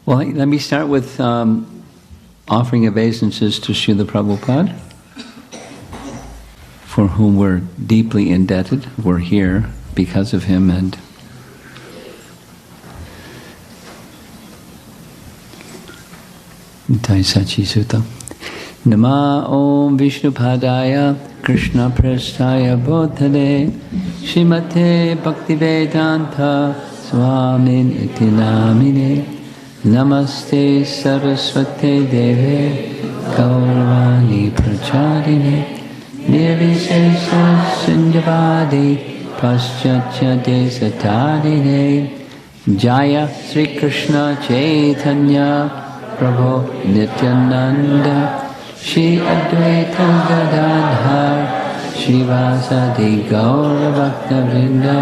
Well, let me start with offering obeisances to Srila Prabhupada, for whom we're deeply indebted. We're here because of him, and Jai Sachi Sutta. Nama Om Vishnupadaya Krishna Prasthaya Bodhane Srimate Bhaktivedanta Swamin Iti Namine Namaste Saraswate Deve Gauravani Pracharine Nirvishesha Sindhavadi Paschatya Desatadine Jaya Sri Krishna Chaitanya Prabhu Nityananda Shri Advaita Gadadhar Shivasadi Gaura Bhakta Vrinda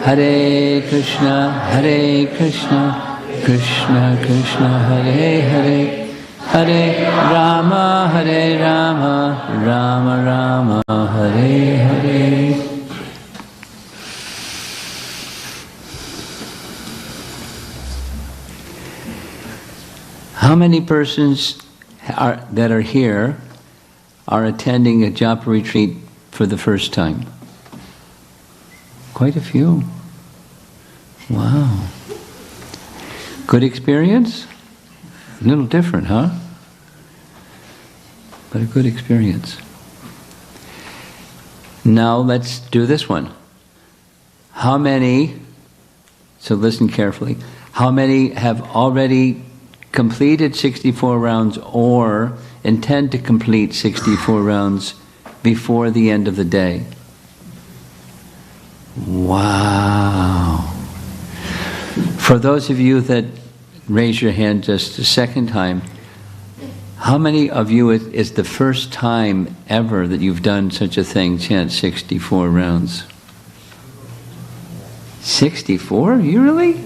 Hare Krishna Krishna Krishna Hare Hare Hare Rama Rama Rama Hare Hare. How many persons that are here are attending a japa retreat for the first time? Quite a few. Wow. Good experience? A little different, huh? But a good experience. Now let's do this one. How many, so listen carefully, how many have already completed 64 rounds or intend to complete 64 rounds before the end of the day? Wow. For those of you that raise your hand just a second time, how many of you is the first time ever that you've done such a thing, chant 64 rounds? 64? You really?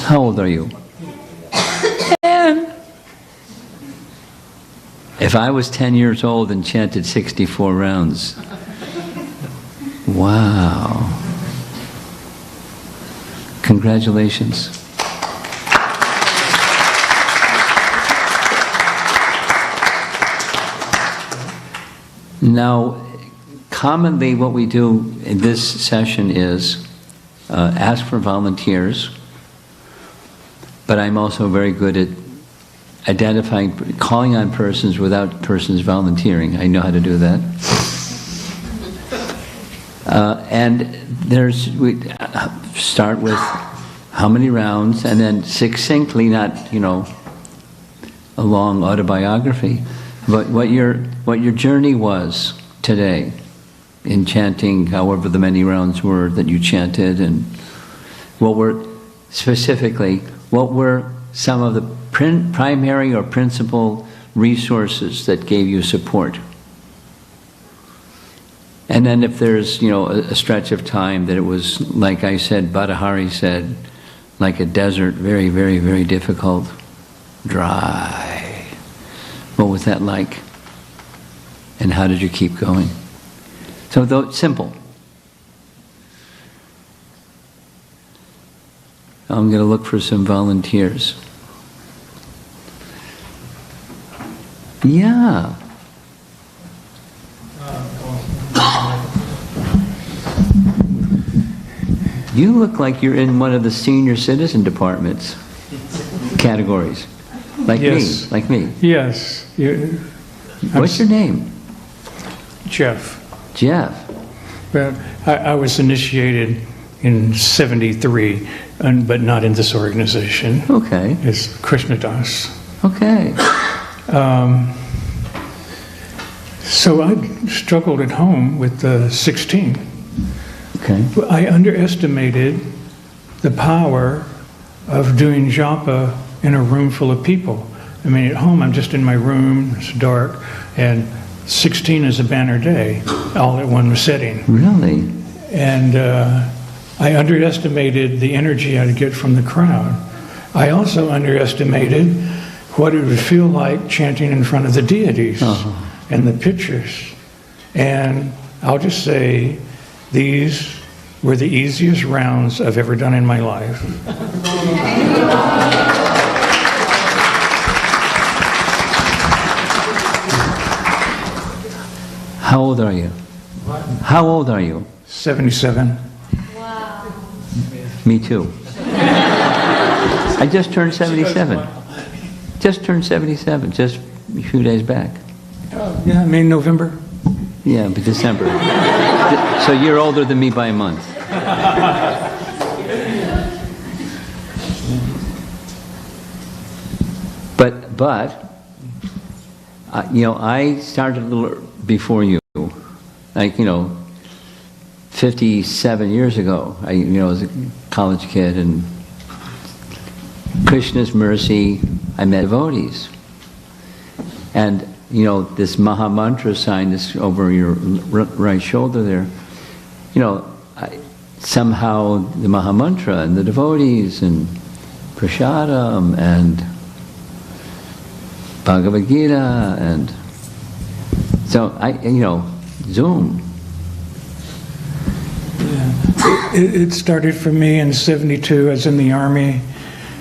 How old are you? 10. If I was 10 years old and chanted 64 rounds, wow. Congratulations. Now, commonly what we do in this session is ask for volunteers, but I'm also very good at identifying, calling on persons without persons volunteering. I know how to do that. And we start with how many rounds, and then succinctly, not a long autobiography, but what your journey was today in chanting, however the many rounds were that you chanted, and what were some of the primary or principal resources that gave you support. And then if there's, a stretch of time that it was, like I said, Bhattahari said, like a desert, very, very, very difficult, dry. What was that like? And how did you keep going? So though it's simple. I'm going to look for some volunteers. Yeah. You look like you're in one of the senior citizen departments categories. Like yes. me. Like me. Yes. What's your name? Jeff. Jeff. Well, I was initiated in '73, but not in this organization. Okay. It's Krishnadas. Okay. So I struggled at home with the 16. Okay. I underestimated the power of doing japa in a room full of people. I mean, at home I'm just in my room, it's dark, and 16 is a banner day, all at one sitting. Really? And I underestimated the energy I'd get from the crowd. I also underestimated what it would feel like chanting in front of the deities and the pictures. And I'll just say, these were the easiest rounds I've ever done in my life. How old are you? How old are you? 77. Me too. I just turned 77. Just turned 77, just a few days back. Yeah, I mean November. Yeah, but December. So you're older than me by a month. But you know, I started a little before you, like, you know, 57 years ago. I, you know, was a college kid, and Krishna's mercy, I met devotees. And, you know, this Maha Mantra sign, this over your right shoulder there, you know, somehow the Maha Mantra and the devotees and Prasadam and Bhagavad Gita, and so you know, Zoom. Yeah. It started for me in '72. I was in the Army,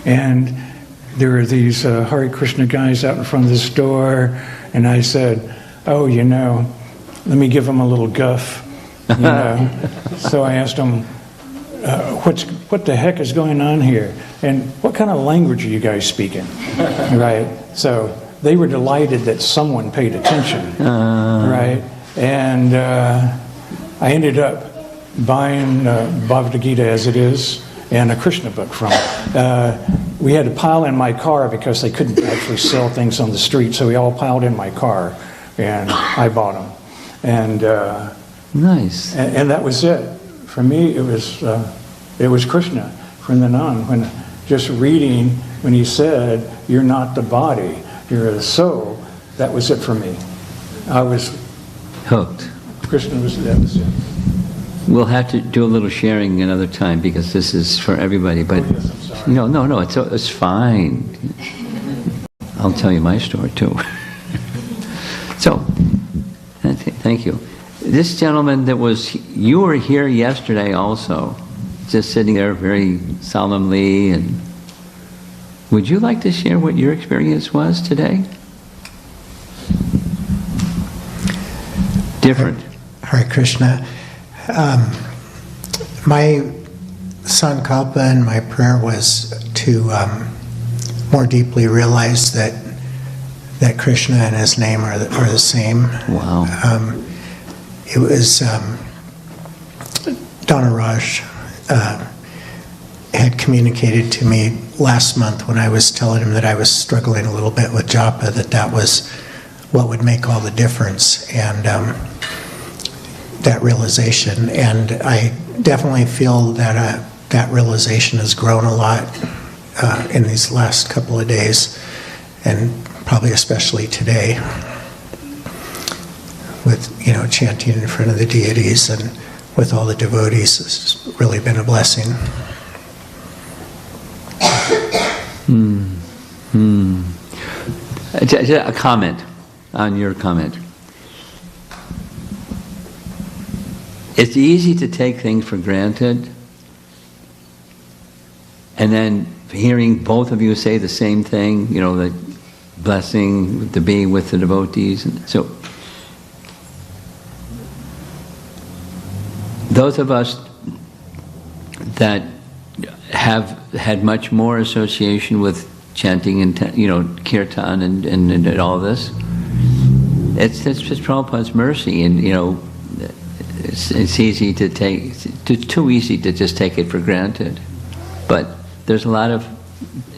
and there were these Hare Krishna guys out in front of the store, and I said, oh, you know, let me give them a little guff. You know? So I asked them, what the heck is going on here? And what kind of language are you guys speaking? Right? So they were delighted that someone paid attention. Right? And I ended up buying Bhagavad Gita as it is and a Krishna book from it. We had to pile in my car because they couldn't actually sell things on the street, so we all piled in my car, and I bought them. And nice. And that was it. For me, it was Krishna from then on. When just reading, when he said, "You're not the body, you're the soul," that was it for me. I was hooked. Krishna was that was it. We'll have to do a little sharing another time because this is for everybody. But yes, I'm sorry. no, it's fine. I'll tell you my story too. So, thank you. This gentleman you were here yesterday also, just sitting there very solemnly. And would you like to share what your experience was today? Different. Hare Krishna. My sankalpa and my prayer was to more deeply realize that Krishna and his name are the same. Wow. It was Donna Raj had communicated to me last month when I was telling him that I was struggling a little bit with japa, that was what would make all the difference, and that realization. And I definitely feel that that realization has grown a lot in these last couple of days, and probably especially today, with, you know, chanting in front of the deities and with all the devotees. It's really been a blessing. A comment on your comment. It's easy to take things for granted, and then hearing both of you say the same thing, you know, the blessing, the being with the devotees. And so those of us that have had much more association with chanting and, you know, kirtan and all this, it's just Prabhupada's mercy, and, you know, it's easy to take, too easy to just take it for granted. But there's a lot of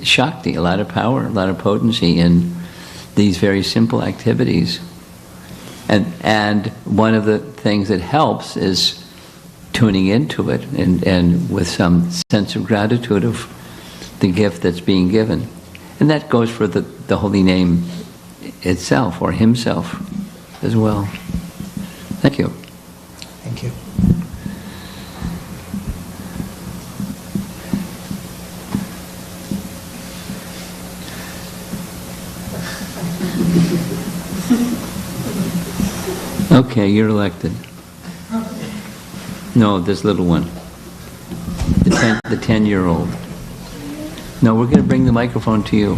shakti, a lot of power, a lot of potency in these very simple activities. And one of the things that helps is tuning into it and with some sense of gratitude of the gift that's being given. And that goes for the holy name itself, or himself as well. Thank you. Thank you. Okay, you're elected. No, this little one. The 10-year-old. No, we're going to bring the microphone to you.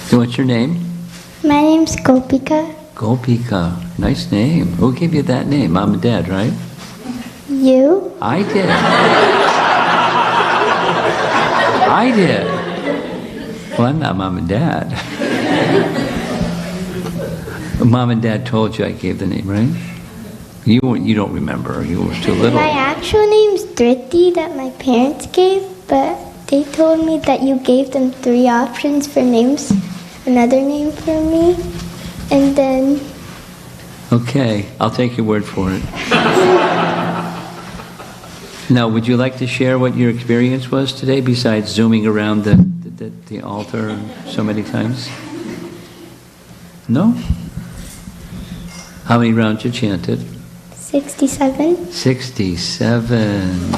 So what's your name? My name's Gopika. Gopika. Nice name. Who gave you that name? Mom and Dad, right? You? I did. I did. Well, I'm not Mom and Dad. Mom and Dad told you I gave the name, right? You don't remember. You were too little. My actual name's Dhriti that my parents gave, but they told me that you gave them 3 options for names, another name for me, and then... Okay, I'll take your word for it. Now, would you like to share what your experience was today, besides zooming around the altar so many times? No? How many rounds you chanted? 67. 67.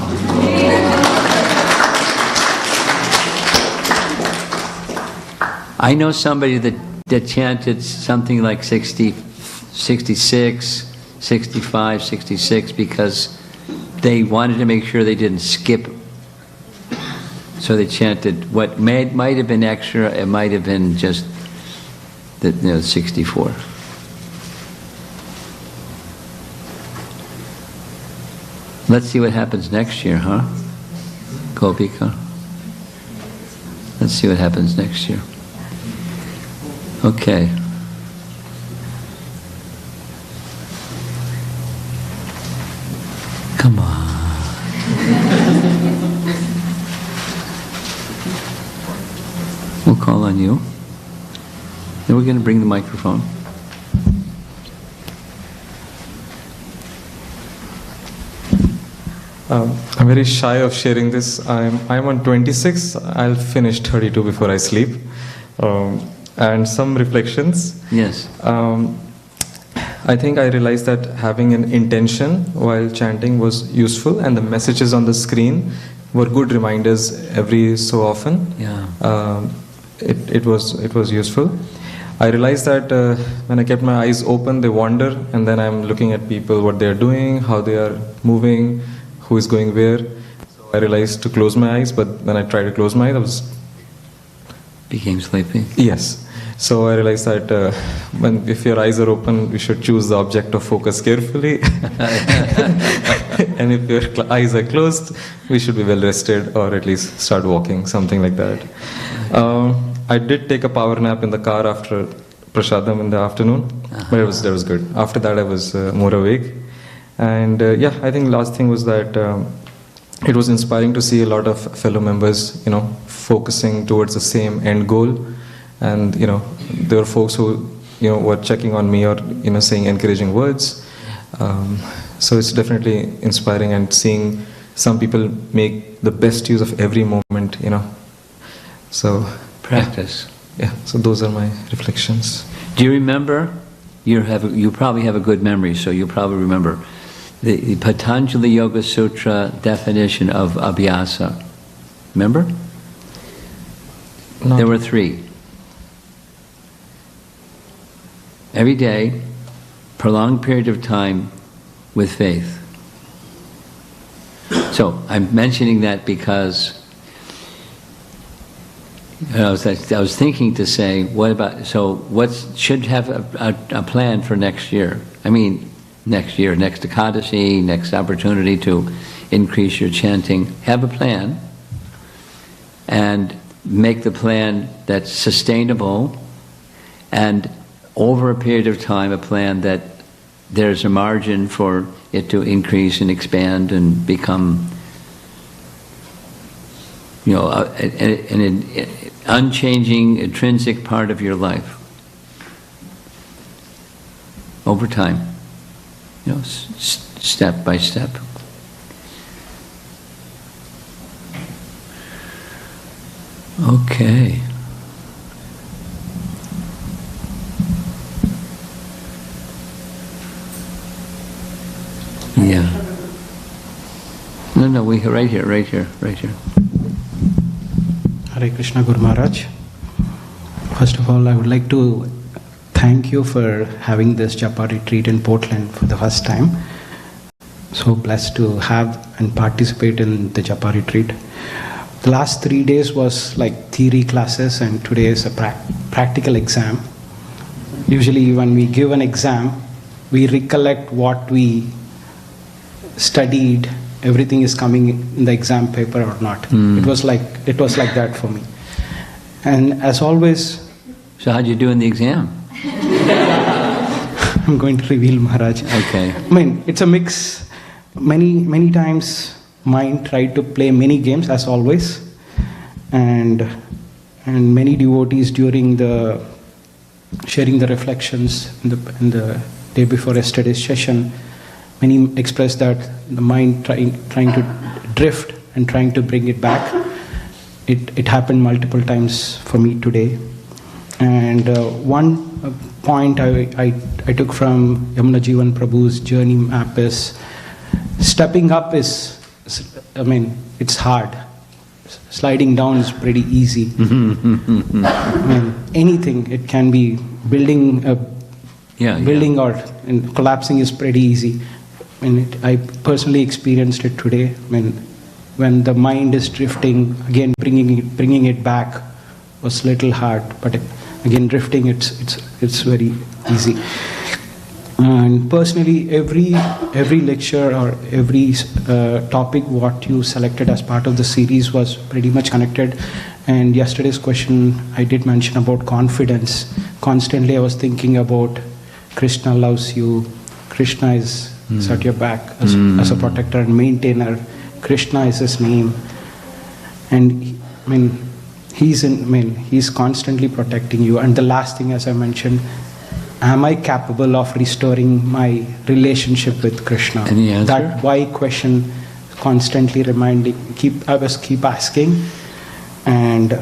I know somebody that chanted something like 60, 66, 65, 66 because they wanted to make sure they didn't skip. So they chanted what might have been extra, it might have been just 64. Let's see what happens next year, huh? Gopika? Let's see what happens next year. Okay. Come on. We'll call on you. Then we're going to bring the microphone. I'm very shy of sharing this. I'm on 26. I'll finish 32 before I sleep. And some reflections. Yes. I think I realized that having an intention while chanting was useful, and the messages on the screen were good reminders every so often. Yeah. It was useful. I realized that when I kept my eyes open, they wander, and then I'm looking at people, what they are doing, how they are moving, who is going where. So I realized to close my eyes, but when I tried to close my eyes, Became sleepy? Yes. So I realized that if your eyes are open, you should choose the object of focus carefully. And if your eyes are closed, we should be well rested, or at least start walking, something like that. I did take a power nap in the car after prasadam in the afternoon, but that was good. After that, I was more awake. And I think last thing was that it was inspiring to see a lot of fellow members, focusing towards the same end goal. And, there were folks who, were checking on me or, saying encouraging words. So it's definitely inspiring, and seeing some people make the best use of every moment, So Practice. Yeah, so those are my reflections. Do you remember? You probably have a good memory, so you probably remember the Patanjali Yoga Sutra definition of abhyasa. Remember? No. There were 3. Every day, prolonged period of time with faith. So I'm mentioning that because I was thinking to say, what should have a plan for next year? I mean, next year, next Ekadashi, next opportunity to increase your chanting. Have a plan, and make the plan that's sustainable, and over a period of time, a plan that there's a margin for it to increase and expand and become, an unchanging, intrinsic part of your life over time, step by step. Okay. Yeah. No, right here. Hare Krishna Guru Maharaj. First of all, I would like to thank you for having this Japa retreat in Portland for the first time. So blessed to have and participate in the Japa retreat. The last 3 days was like theory classes, and today is a practical exam. Usually when we give an exam, we recollect what we studied, everything is coming in the exam paper or not. It was like that for me. And as always... So how'd you do in the exam? I'm going to reveal, Maharaj. Okay. I mean, it's a mix. Many times mind tried to play many games, as always. And many devotees during the sharing the reflections in the day before yesterday's session, many expressed that the mind trying to drift and trying to bring it back. It happened multiple times for me today. And one point I took from Yamuna Jivan Prabhu's journey map is, stepping up is, I mean, it's hard. Sliding down is pretty easy. I mean, anything, it can be building or collapsing is pretty easy. I mean, I personally experienced it today. I mean, when the mind is drifting, again bringing it back was a little hard. But again, drifting, it's very easy. And personally, every lecture or every topic what you selected as part of the series was pretty much connected. And yesterday's question, I did mention about confidence. Constantly I was thinking about Krishna loves you, Krishna is at your back as a protector and maintainer. Krishna is his name. And I mean, he's constantly protecting you. And the last thing, as I mentioned, am I capable of restoring my relationship with Krishna? Any answer? That why question constantly I was keep asking. And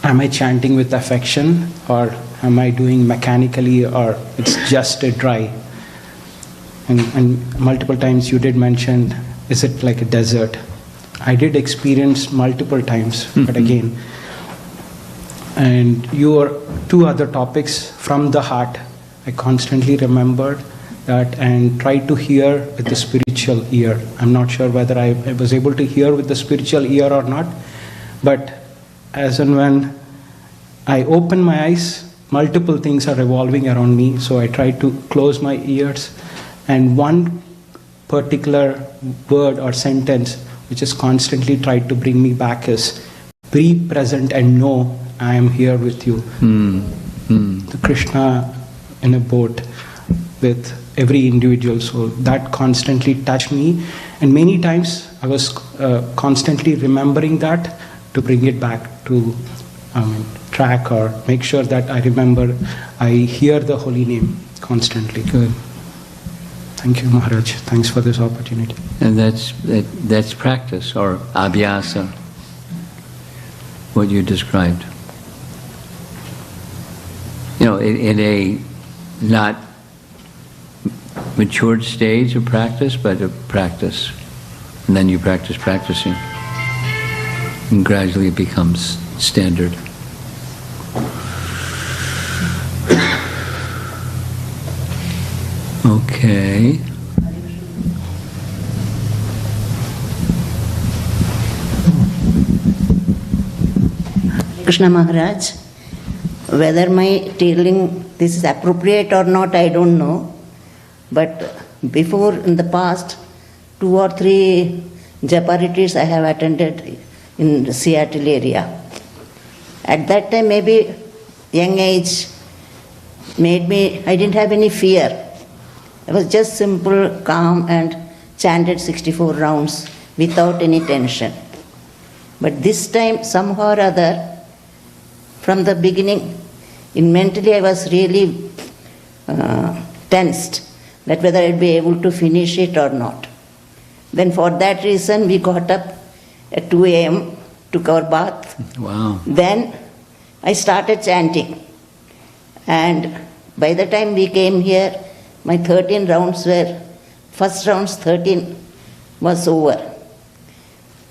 am I chanting with affection, or am I doing mechanically, or it's just a dry? And multiple times you did mention, is it like a desert? I did experience multiple times, but again, and your two other topics from the heart, I constantly remembered that and tried to hear with the spiritual ear. I'm not sure whether I was able to hear with the spiritual ear or not, but as and when I open my eyes, multiple things are revolving around me, so I tried to close my ears, and one particular word or sentence which is constantly tried to bring me back is, be present and know I am here with you. The Krishna in a boat with every individual soul. That constantly touched me, and many times I was constantly remembering that to bring it back to track, or make sure that I remember, I hear the holy name constantly. Good. Thank you, Maharaj. Thanks for this opportunity. And that's practice, or abhyasa, what you described. You know, in a not matured stage of practice, but a practice. And then you practice practicing. And gradually it becomes standard. Okay. Krishna Maharaj, whether my telling this is appropriate or not, I don't know. But before, in the past, 2 or 3 Japa retreats I have attended in the Seattle area. At that time, maybe young age made me, I didn't have any fear. I was just simple, calm, and chanted 64 rounds without any tension. But this time, somehow or other, from the beginning, mentally I was really tensed that whether I'd be able to finish it or not. Then for that reason, we got up at 2 a.m., took our bath. Wow. Then I started chanting. And by the time we came here, my 13 rounds were, first rounds 13 was over.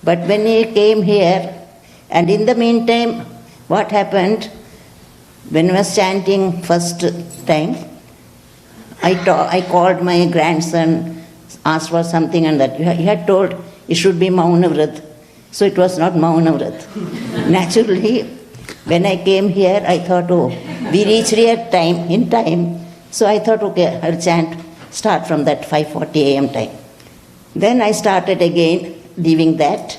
But when we came here, and in the meantime, what happened, when I was chanting first time, I called my grandson, asked for something, and that he had told it should be Mauna Vrat. So it was not Mauna Vrat. Naturally, when I came here, I thought, oh, we reached here in time. So I thought, okay, I'll start from that 5:40 a.m. time. Then I started again, leaving that,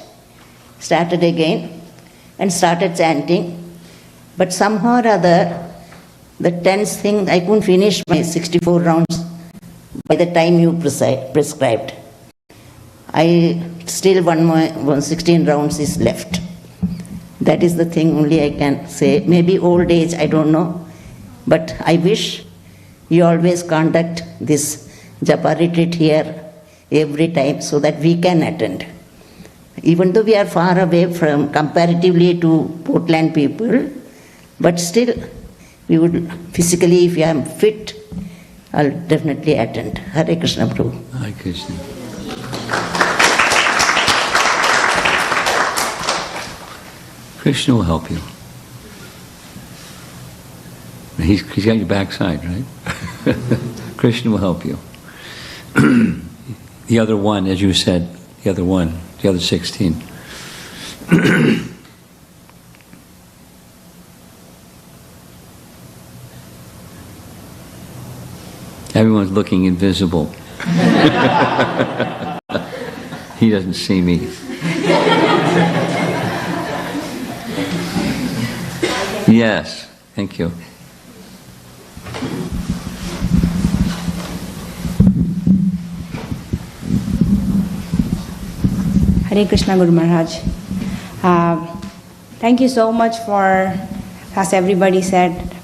started again, and started chanting. But somehow or other, the tense thing, I couldn't finish my 64 rounds by the time you prescribed. I still 16 rounds is left. That is the thing only I can say. Maybe old age, I don't know. But I wish you always conduct this Japa retreat here every time so that we can attend. Even though we are far away from comparatively to Portland people, but still we would physically, if I am fit, I'll definitely attend. Hare Krishna Prabhu. Hare Krishna. Krishna will help you. He's got your backside, right? Krishna will help you. The other one, as you said, the other 16. Everyone's looking invisible. He doesn't see me. Yes, thank you. Hare Krishna Guru Maharaj. Thank you so much for, as everybody said,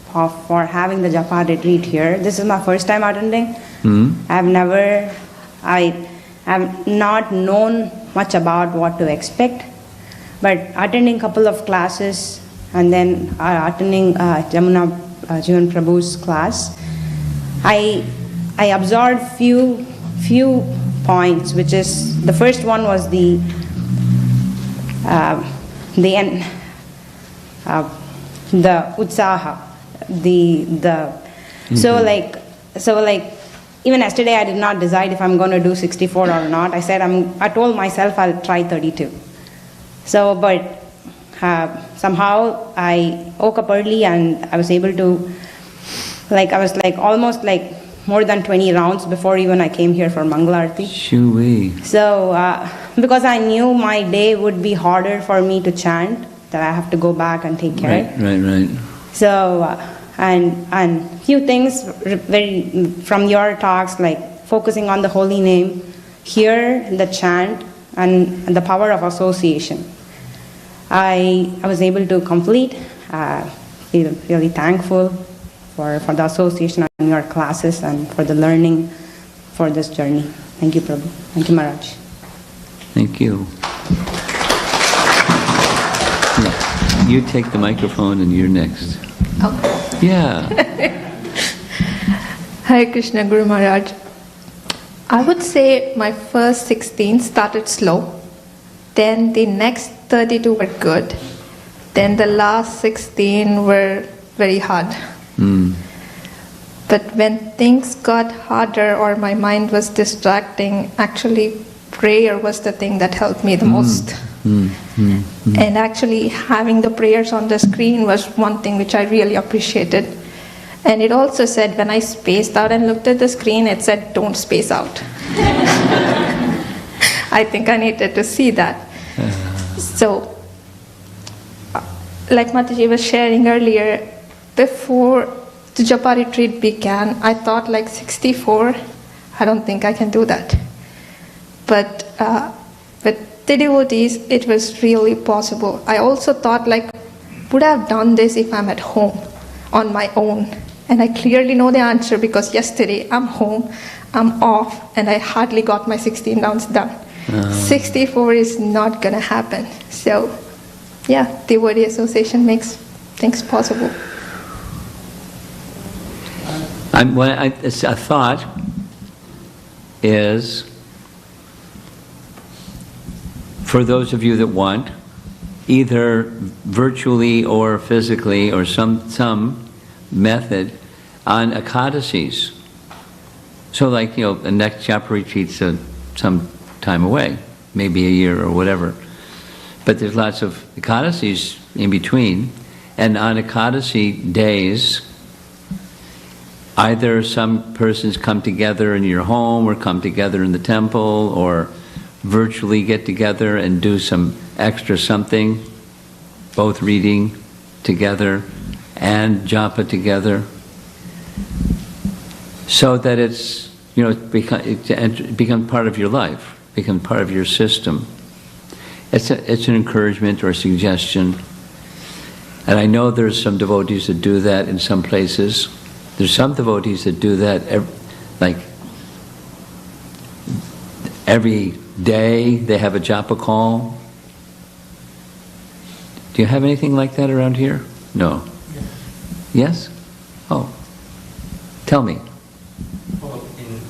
for having the Japa retreat here. This is my first time attending. I have not known much about what to expect, but attending a couple of classes and then attending Jamuna Jivan Prabhu's class, I observed few points, which is the first one was the utsaha, so like even yesterday I did not decide if I'm going to do 64 or not. I told myself I'll try 32. So, but somehow I woke up early and I was able to, I was almost more than 20 rounds before even I came here for Mangalarti. Shoo-wee. So, because I knew my day would be harder for me to chant, that I have to go back and take care. Right. So, and few things very from your talks, like focusing on the holy name, here the chant and the power of association. I was able to complete. Feel really thankful for the association and your classes and for the learning for this journey. Thank you, Prabhu. Thank you, Maharaj. Thank you. Yeah. You take the microphone and you're next. Oh. Yeah. Hare Krishna Guru Maharaj. I would say my first 16 started slow. Then the next 32 were good. Then the last 16 were very hard. But when things got harder or my mind was distracting, actually prayer was the thing that helped me the most. And actually having the prayers on the screen was one thing which I really appreciated. And it also said, when I spaced out and looked at the screen, it said, don't space out. I think I needed to see that. So, like Mataji was sharing earlier, before the Japa retreat began, I thought 64, I don't think I can do that. But with the devotees, it was really possible. I also thought would I have done this if I'm at home on my own? And I clearly know the answer because yesterday I'm home, I'm off, and I hardly got my 16 rounds done. 64 is not going to happen. So, yeah, devotee association makes things possible. A thought is, for those of you that want, either virtually or physically or some method on Ekadasis. So like, the next japa retreat's some time away, maybe a year or whatever. But there's lots of Ekadasis in between. And on Ekadasi days, either some persons come together in your home or come together in the temple or virtually get together and do some extra something, both reading together and japa together, so that it's, it becomes part of your life, becomes part of your system. It's an encouragement or a suggestion. And I know there's some devotees that do that in some places. There's some devotees that do that every day they have a japa call. Do you have anything like that around here? No. Yes? Oh. Tell me. Well, in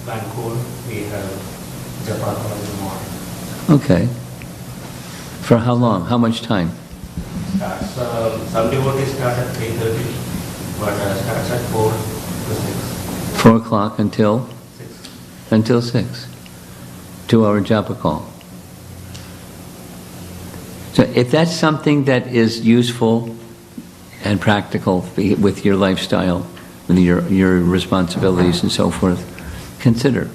Vancouver, we have japa call in the morning. Okay. For how long? How much time? Starts, some devotees start at 3:30, but starts at 4 to 6. 4 o'clock until? 6. Until 6. 2-hour japa call. So if that's something that is useful and practical with your lifestyle, with your responsibilities and so forth, consider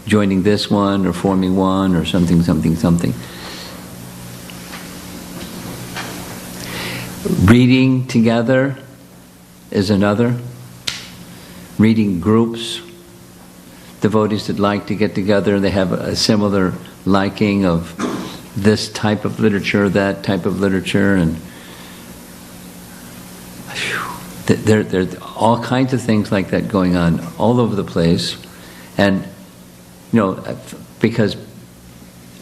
joining this one or forming one or something. Reading together is another. Reading groups, devotees that like to get together, they have a similar liking of this type of literature, that type of literature, and there are all kinds of things like that going on all over the place. And because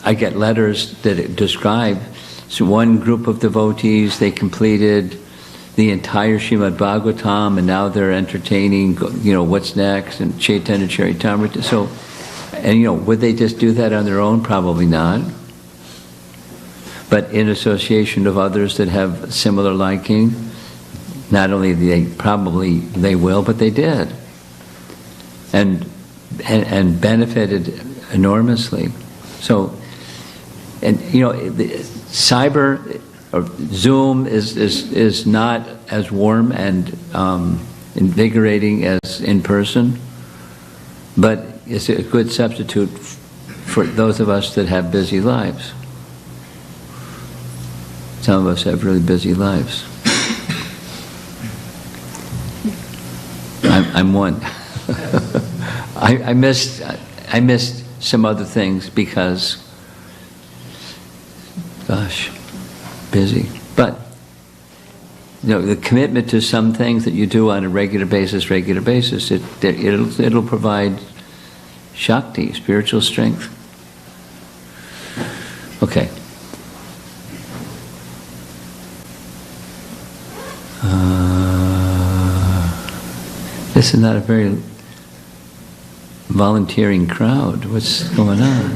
I get letters that describe, so one group of devotees, they completed the entire Srimad Bhagavatam, and now they're entertaining, what's next, and Chaitanya Charitamrita. So, and would they just do that on their own? Probably not. But in association of others that have similar liking, not only they will, but they did, and benefited enormously. So, and cyber or Zoom is not as warm and invigorating as in person, but it's a good substitute for those of us that have busy lives. Some of us have really busy lives. I'm one. I missed some other things because, gosh, busy. But the commitment to some things that you do on a regular basis, it'll provide Shakti, spiritual strength. Okay. This is not a very volunteering crowd. What's going on?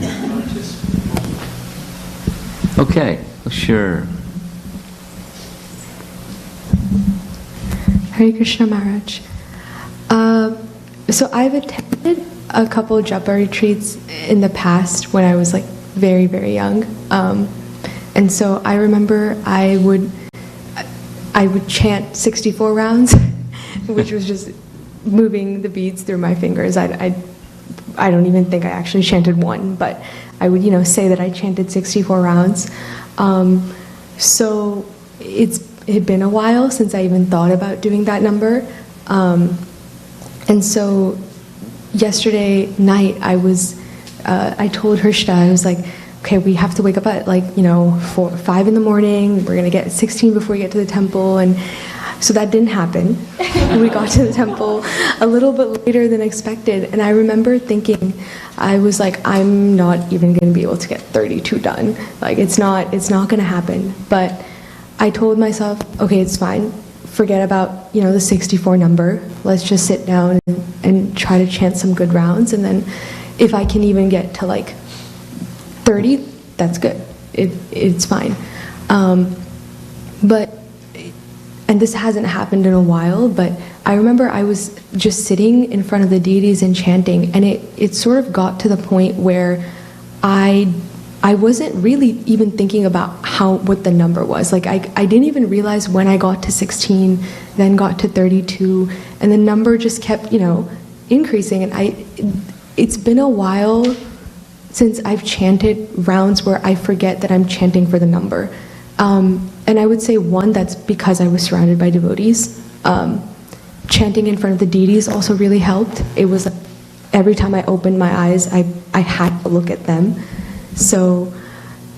Okay, sure. Hare Krishna Maharaj. So I've attended a couple of japa retreats in the past when I was very, very young. And so I remember I would chant 64 rounds, which was just moving the beads through my fingers. I don't even think I actually chanted one, but I would, say that I chanted 64 rounds. So it had been a while since I even thought about doing that number. And so yesterday night I told Hrishta, I was like, okay, we have to wake up at 5 in the morning. We're gonna get 16 before we get to the temple. And so that didn't happen. We got to the temple a little bit later than expected. And I remember thinking, I was like, I'm not even gonna be able to get 32 done. It's not gonna happen. But I told myself, okay, it's fine. Forget about, the 64 number. Let's just sit down and try to chant some good rounds. And then if I can even get to 30, that's good. It's fine. But and this hasn't happened in a while, but I remember I was just sitting in front of the deities and chanting, and it sort of got to the point where I wasn't really even thinking about what the number was. Like I didn't even realize when I got to 16, then got to 32, and the number just kept, increasing. And it's been a while since I've chanted rounds where I forget that I'm chanting for the number. And I would say one, that's because I was surrounded by devotees. Chanting in front of the deities also really helped. It was every time I opened my eyes, I had to look at them. So,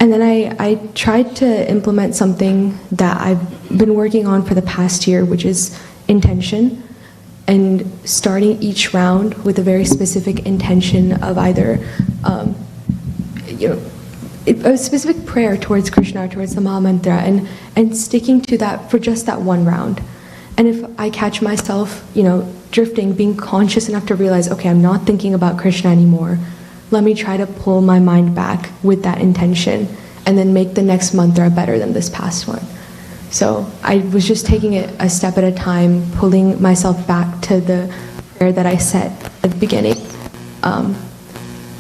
and then I tried to implement something that I've been working on for the past year, which is intention, and starting each round with a very specific intention of either, a specific prayer towards Krishna, towards the Maha Mantra, and sticking to that for just that one round. And if I catch myself, drifting, being conscious enough to realize, okay, I'm not thinking about Krishna anymore, let me try to pull my mind back with that intention and then make the next mantra better than this past one. So I was just taking it a step at a time, pulling myself back to the prayer that I said at the beginning. And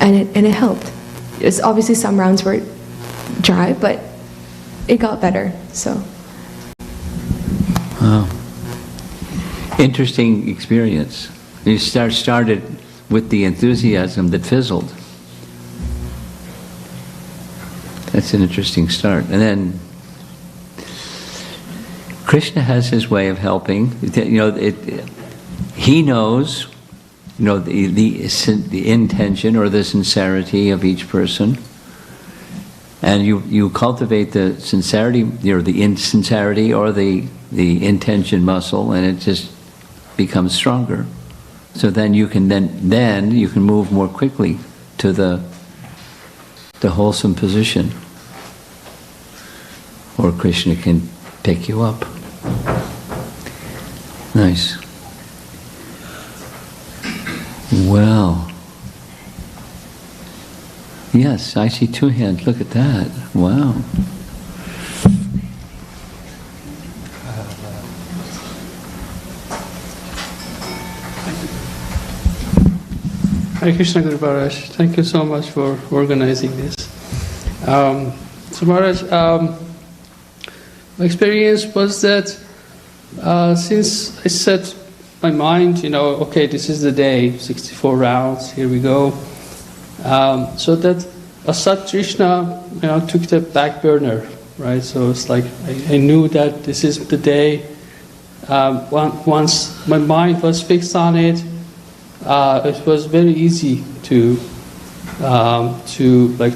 it helped. It's obviously some rounds were dry, but it got better, so. Wow. Interesting experience. You started with the enthusiasm that fizzled. That's an interesting start. And then Krishna has his way of helping. He knows, the intention or the sincerity of each person, and you cultivate the sincerity, the insincerity or the intention muscle, and it just becomes stronger. So then you can move more quickly to the wholesome position, or Krishna can pick you up. Nice. Well, yes, I see two hands. Look at that. Wow. Hare Krishna, Guru Maharaj. Thank you so much for organizing this. So Maharaj, my experience was that since I set my mind, okay, this is the day, 64 rounds, here we go. So that Asat Krishna, took the back burner, right? So it's like I knew that this is the day. Once my mind was fixed on it, it was very easy to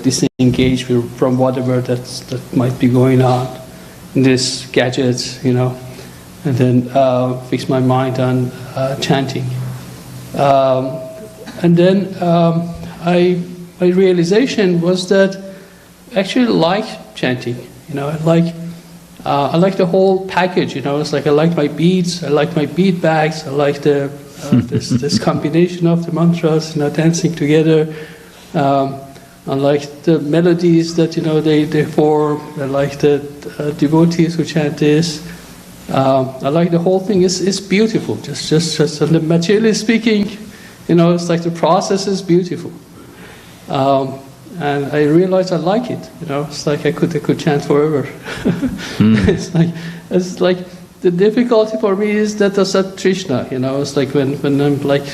disengage from whatever that might be going on in this gadgets, and then fix my mind on chanting. And then my realization was that I actually like chanting. I like the whole package. It's like I like my beads, I like my bead bags, I like the this combination of the mantras, dancing together. I like the melodies that they form. I like the devotees who chant this. I like the whole thing. It's beautiful. Just on the materially speaking, it's like the process is beautiful. And I realized I like it. It's like I could chant forever. It's like the difficulty for me is that Asat Krishna. It's like when I'm like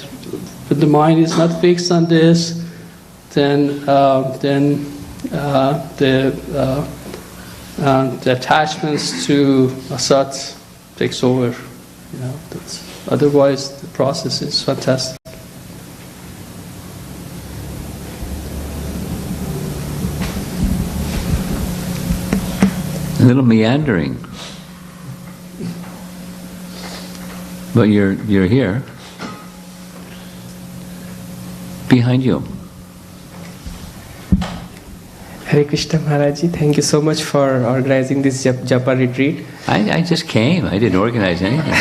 when the mind is not fixed on this, then the attachments to Asat takes over. Otherwise the process is fantastic. A little meandering, but you're here. Behind you. Hare Krishna Maharaji, thank you so much for organizing this Japa retreat. I just came. I didn't organize anything.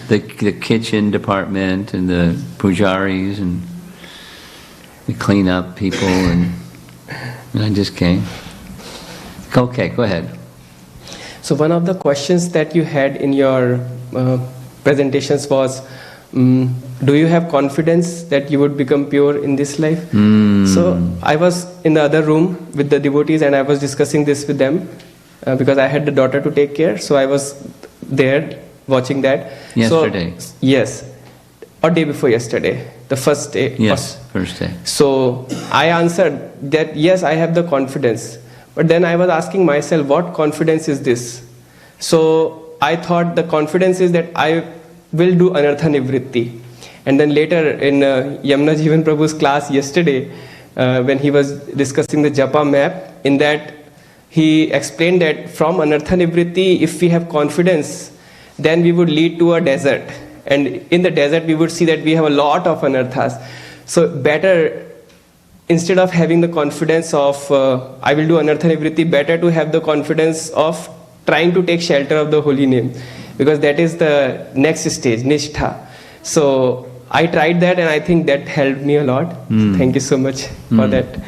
the kitchen department and the pujaris and the cleanup people and I just came. Okay, go ahead. So one of the questions that you had in your presentations was, do you have confidence that you would become pure in this life? So I was in the other room with the devotees and I was discussing this with them because I had the daughter to take care. So I was there watching that. Yesterday? So, yes. Or day before yesterday. The first day. Yes, first day. So I answered that yes, I have the confidence. But then I was asking myself, what confidence is this? So I thought the confidence is that I will do anartha nivritti. And then later in Yamuna Jivan Prabhu's class yesterday, when he was discussing the japa map, in that he explained that from anartha nivritti, if we have confidence, then we would lead to a desert. And in the desert, we would see that we have a lot of anarthas. So better, instead of having the confidence of, I will do anartha nivritti, better to have the confidence of trying to take shelter of the holy name. Because that is the next stage, nishtha. So I tried that and I think that helped me a lot. So thank you so much for that.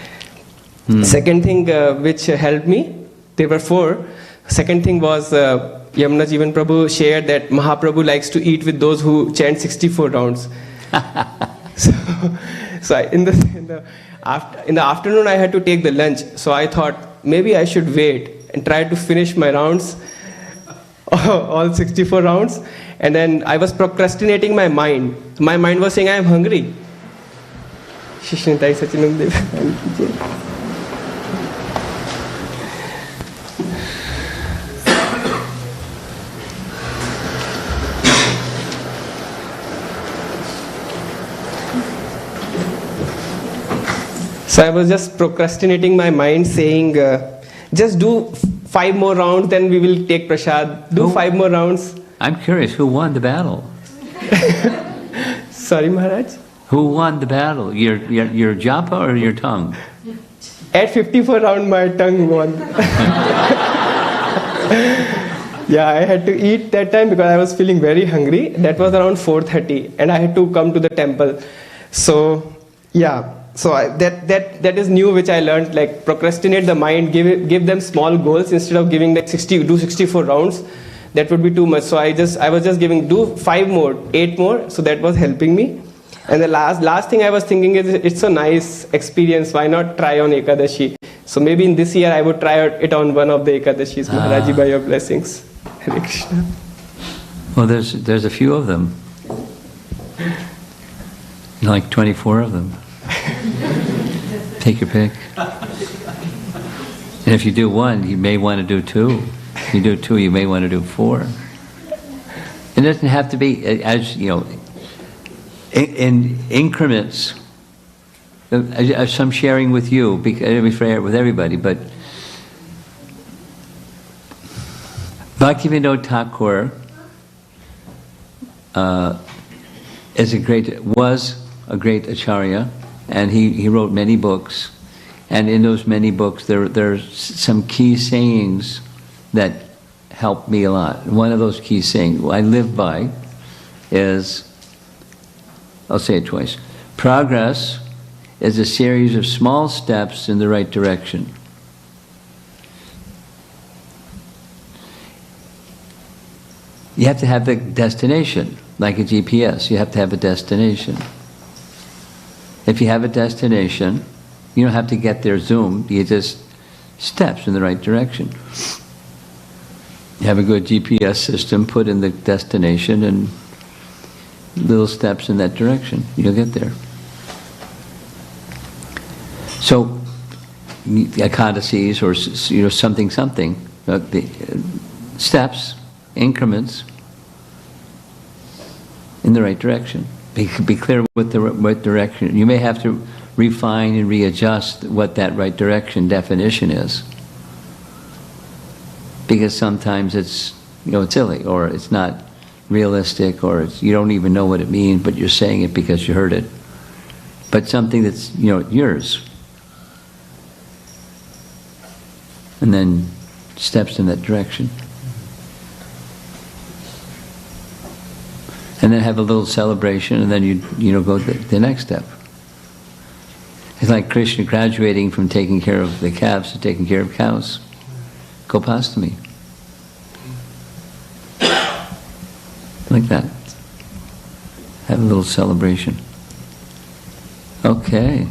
Second thing which helped me, there were 4. Second thing was, Yamuna Jivan Prabhu shared that Mahaprabhu likes to eat with those who chant 64 rounds. So in the afternoon I had to take the lunch. So I thought maybe I should wait and try to finish my rounds, all 64 rounds. And then I was procrastinating my mind. My mind was saying, I am hungry. Shishnitai Sachinam. So I was just procrastinating my mind, saying, just do 5 more rounds, then we will take prasad. Do 5 more rounds. I'm curious, who won the battle? Sorry, Maharaj? Who won the battle? Your japa or your tongue? At 54 round, my tongue won. Yeah, I had to eat that time because I was feeling very hungry. That was around 4:30 and I had to come to the temple. So, yeah. So that is new, which I learned, like procrastinate the mind, give them small goals instead of giving like do 64 rounds. That would be too much. So I was just giving, do 5 more, 8 more. So that was helping me. And the last thing I was thinking is, it's a nice experience. Why not try on Ekadashi? So maybe in this year I would try it on one of the Ekadashis. Maharaji, by your blessings. Hare Krishna. Well, there's a few of them. Like 24 of them. Take your pick. And if you do 1, you may want to do 2. If you do 2, you may want to do 4. It doesn't have to be, as you know, in increments. Some sharing with you, with everybody, but Bhaktivinoda Thakur was a great acharya. And he wrote many books, and in those many books there's some key sayings that helped me a lot. One of those key sayings I live by is, I'll say it twice, progress is a series of small steps in the right direction. You have to have the destination, like a GPS, you have to have a destination. If you have a destination, you don't have to get there zoomed, you just steps in the right direction. You have a good GPS system, put in the destination and little steps in that direction, you'll get there. So, ekadasis or something, the steps, increments in the right direction. Be clear with the right direction. You may have to refine and readjust what that right direction definition is, because sometimes it's silly, or it's not realistic, or you don't even know what it means, but you're saying it because you heard it. But something that's yours, and then steps in that direction. And then have a little celebration, and then you go to the next step. It's like Krishna graduating from taking care of the calves to taking care of cows. Gopastami. Like that. Have a little celebration. Okay.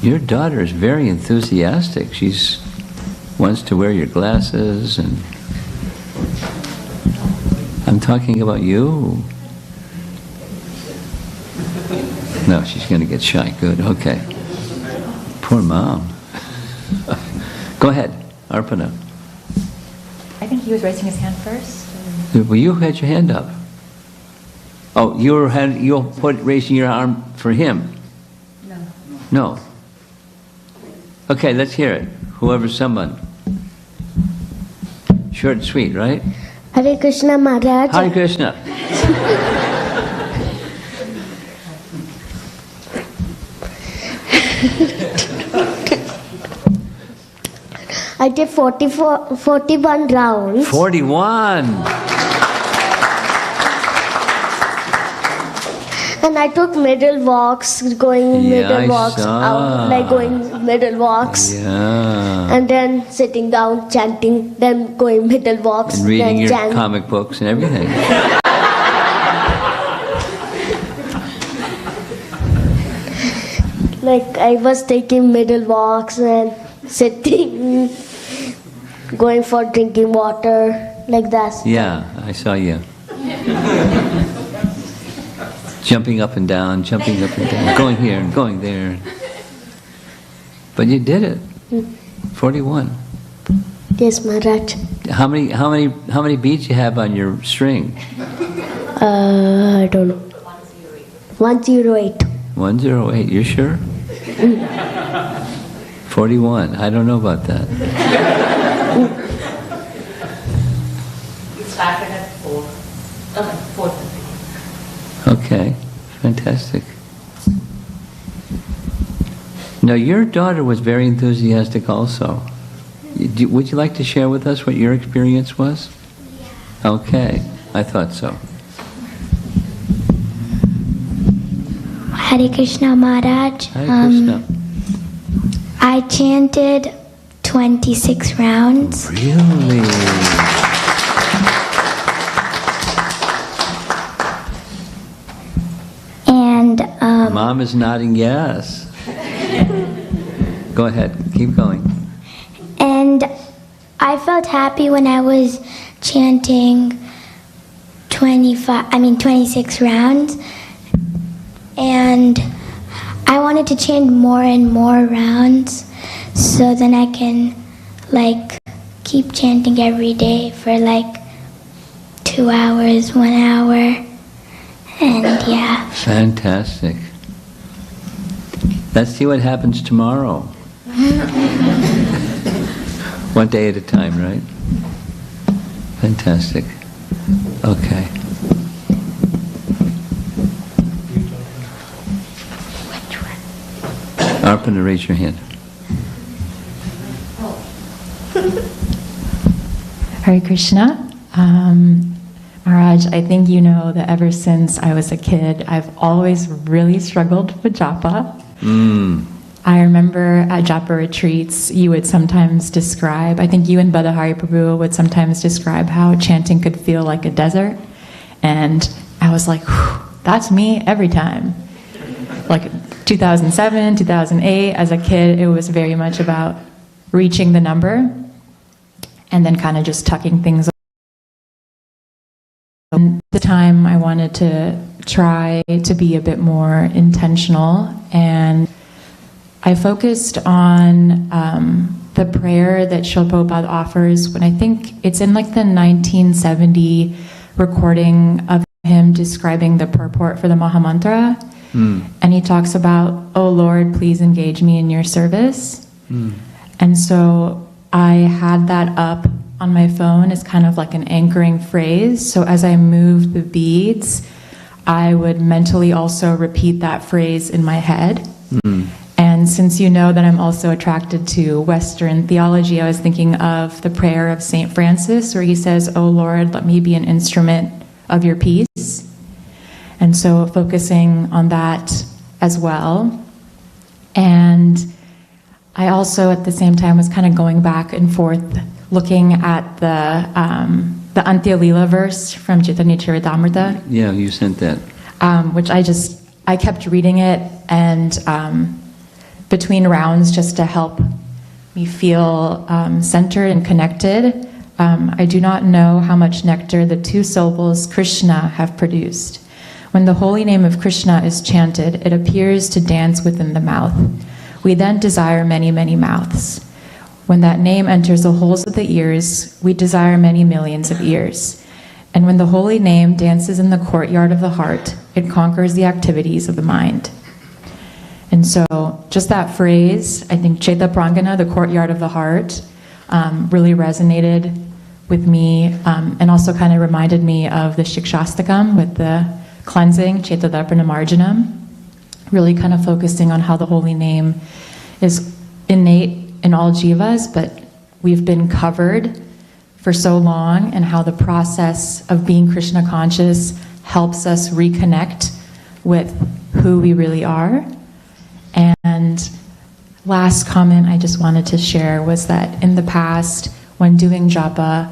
Your daughter is very enthusiastic. She's wants to wear your glasses, and I'm talking about you. No, she's going to get shy. Good. Okay. Poor mom. Go ahead, Arpana. I think he was raising his hand first. Well, you had your hand up. Oh, you'll put raising your arm for him. No. No. Okay, let's hear it. Whoever's someone. Short and sweet, right? Hare Krishna Maharaj. Hare Krishna. I did 41 rounds. 41. And I took middle walks, going middle walks out, like going middle walks. Yeah. And then sitting down, chanting, then going middle walks. And reading then your chant. comic books and everything. Like I was taking middle walks and sitting, going for drinking water, like that. Yeah, I saw you. Jumping up and down, going here and going there. But you did it. 41. Yes, Maharaj. How many beads you have on your string? I don't know. 108. 108. You sure? 41. I don't know about that. We started at 4. Okay, 4:30. Okay, fantastic. Now, your daughter was very enthusiastic also. Would you like to share with us what your experience was? Yeah. Okay, I thought so. Hare Krishna Maharaj. Hare Krishna. I chanted 26 rounds. Really? And Mom is nodding yes. Go ahead, keep going. And I felt happy when I was chanting 26 rounds. And I wanted to chant more and more rounds so then I can keep chanting every day for 2 hours, 1 hour. And yeah. Fantastic. Let's see what happens tomorrow. One day at a time, right? Fantastic. Okay. Arpana, raise your hand. Hare Krishna. Maharaj, I think you know that ever since I was a kid, I've always really struggled with japa. I remember at japa retreats, you would sometimes describe, I think you and Badahari Prabhu would sometimes describe how chanting could feel like a desert. And I was like, that's me every time. 2007, 2008, as a kid, it was very much about reaching the number and then kind of just tucking things. At the time, I wanted to try to be a bit more intentional, and I focused on the prayer that Srila Prabhupada offers when I think it's in the 1970 recording of him describing the purport for the Mahamantra. And he talks about, "Oh Lord, please engage me in your service." And so I had that up on my phone as kind of like an anchoring phrase. So as I moved the beads, I would mentally also repeat that phrase in my head. And since you know that I'm also attracted to Western theology, I was thinking of the prayer of St. Francis, where he says, "Oh Lord, let me be an instrument of your peace." And so focusing on that as well. And I also at the same time was kind of going back and forth looking at the Antya Lila verse from Chaitanya Charitamrita, Yeah, you sent that. which I kept reading it, and between rounds, just to help me feel centered and connected. I do not know how much nectar the two syllables Krishna have produced. When the holy name of Krishna is chanted, it appears to dance within the mouth. We then desire many, many mouths. When that name enters the holes of the ears, we desire many millions of ears. And when the holy name dances in the courtyard of the heart, it conquers the activities of the mind. And so just that phrase, I think Chaita Prangana, the courtyard of the heart, really resonated with me, and also kind of reminded me of the Shikshastakam with the cleansing, Chaita Darpana Marjanam, really kind of focusing on how the holy name is innate in all jivas, but we've been covered for so long, and how the process of being Krishna conscious helps us reconnect with who we really are. And last comment I just wanted to share was that in the past, when doing japa,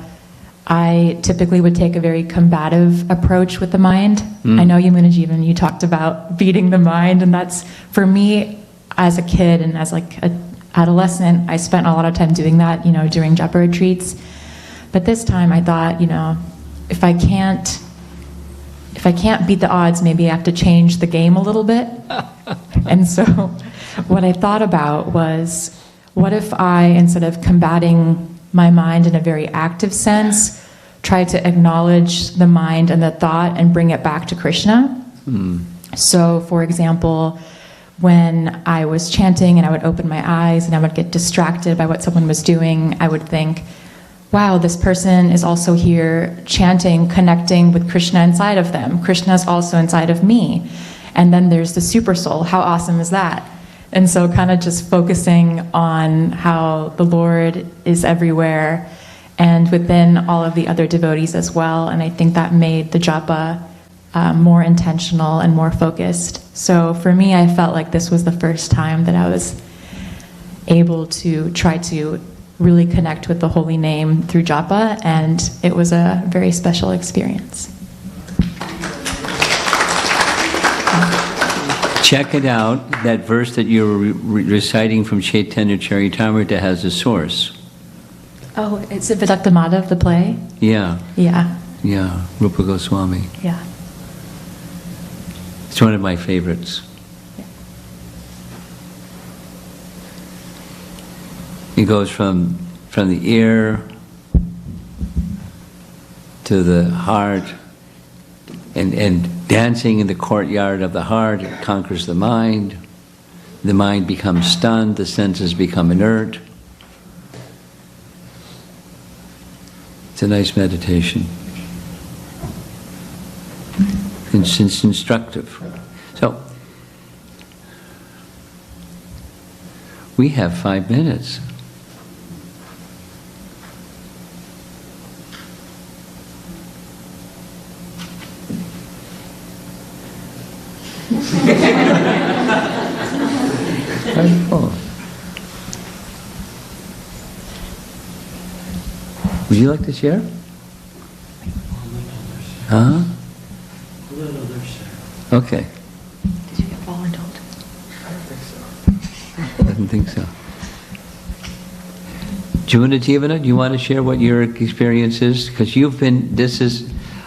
I typically would take a very combative approach with the mind. I know Yamunajivan, you talked about beating the mind, and that's, for me, as a kid and as like an adolescent, I spent a lot of time doing that, during japa retreats. But this time I thought, if I can't beat the odds, maybe I have to change the game a little bit. And so what I thought about was, what if I, instead of combating my mind in a very active sense, try to acknowledge the mind and the thought and bring it back to Krishna? So, for example, when I was chanting and I would open my eyes and I would get distracted by what someone was doing, I would think, wow, this person is also here chanting, connecting with Krishna inside of them. Krishna is also inside of me. And then there's the super soul. How awesome is that? And so kind of just focusing on how the Lord is everywhere and within all of the other devotees as well. And I think that made the japa more intentional and more focused. So for me, I felt like this was the first time that I was able to try to really connect with the holy name through japa, and it was a very special experience. Check it out. That verse that you were reciting from Chaitanya Charitamrita has a source. Oh, it's a Vidakta Madhav, the play? Yeah. Yeah. Yeah, Rupa Goswami. Yeah. It's one of my favorites. Yeah. It goes from the ear to the heart, and dancing in the courtyard of the heart, it conquers the mind. The mind becomes stunned, the senses become inert. It's a nice meditation. It's instructive. So, we have 5 minutes. Would you like to share? Huh? Okay. Did you get voluntold? I don't think so. Jivana, do you want to share what your experience is? Because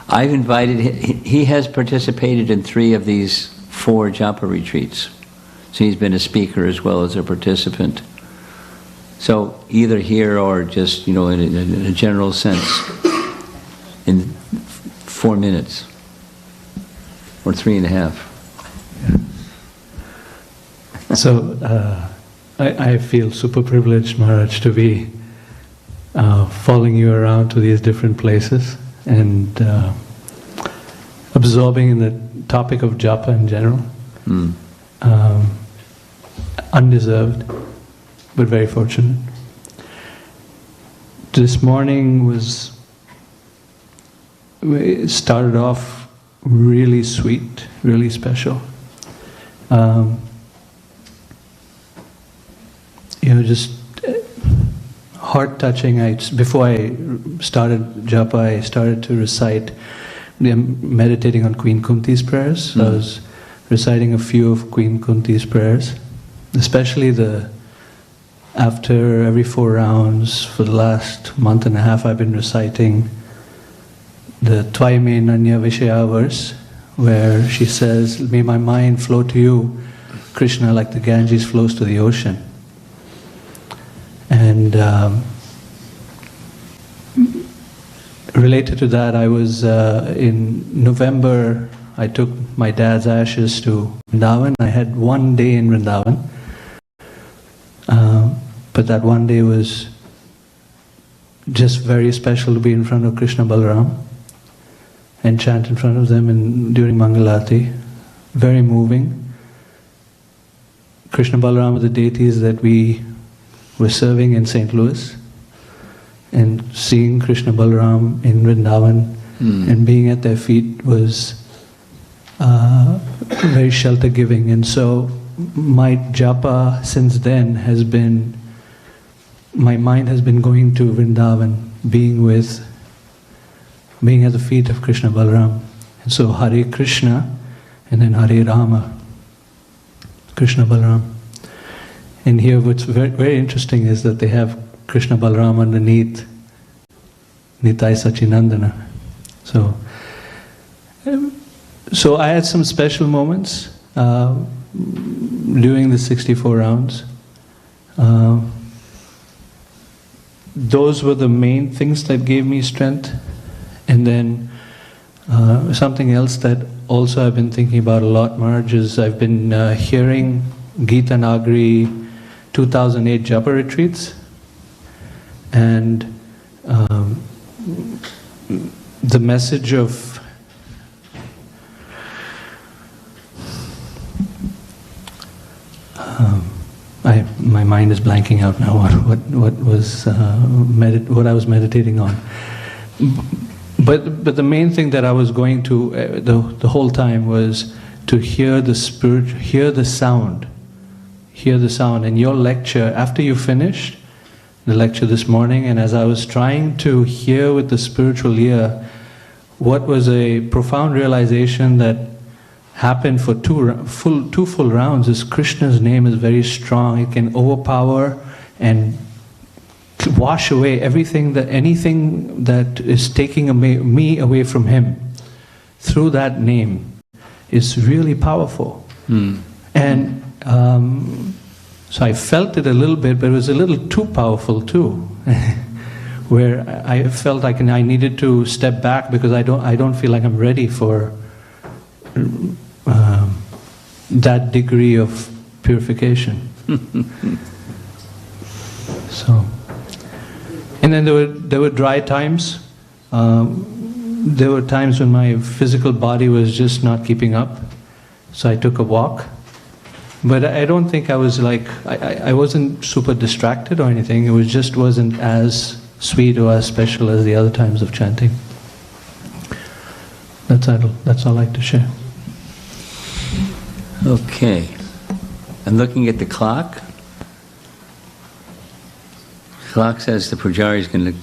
I've invited him, he has participated in 3 of these 4 japa retreats. So he's been a speaker as well as a participant. So either here or just, in a general sense, in 4 minutes or 3.5. So I feel super privileged, Maharaj, to be following you around to these different places and absorbing in the topic of japa in general. Undeserved, but very fortunate. This morning it started off really sweet, really special. Just heart-touching. Before I started japa, I started to recite, meditating on Queen Kunti's prayers. So I was reciting a few of Queen Kunti's prayers, especially after every 4 rounds. For the last month and a half, I've been reciting the Tvaime Nanya Vishaya verse, where she says, "May my mind flow to you, Krishna, like the Ganges flows to the ocean." And related to that, I was in November, I took my dad's ashes to Vrindavan. I had 1 day in Vrindavan. But that 1 day was just very special, to be in front of Krishna Balaram and chant in front of them during Mangalarti. Very moving. Krishna Balaram are the deities that we were serving in St. Louis, and seeing Krishna Balaram in Vrindavan and being at their feet was very shelter giving. And so my japa since then has been, my mind has been going to Vrindavan, being at the feet of Krishna Balaram. And so Hare Krishna and then Hare Rama, Krishna Balaram. And here what's very, very interesting is that they have Krishna Balaram underneath Nitai Sachinandana. So I had some special moments during the 64 rounds. Those were the main things that gave me strength. And then something else that also I've been thinking about a lot, Maharaj, is I've been hearing Gita Nagari 2008 Japa retreats, and the message of my mind is blanking out now. What I was meditating on. But the main thing that I was going to the whole time was to hear the spirit, hear the sound. And your lecture, after you finished the lecture this morning, and as I was trying to hear with the spiritual ear, what was a profound realization that happened for two full rounds is Krishna's name is very strong. It can overpower and wash away anything that is taking me away from him through that name is really powerful. And so I felt it a little bit, but it was a little too powerful too, where I felt like I needed to step back because I don't feel like I'm ready for that degree of purification. So, and then there were dry times. There were times when my physical body was just not keeping up, so I took a walk. But I don't think I was I wasn't super distracted or anything. It wasn't as sweet or as special as the other times of chanting. That's all I'd like to share. Okay. I'm looking at the clock. The clock says the Pujari is going to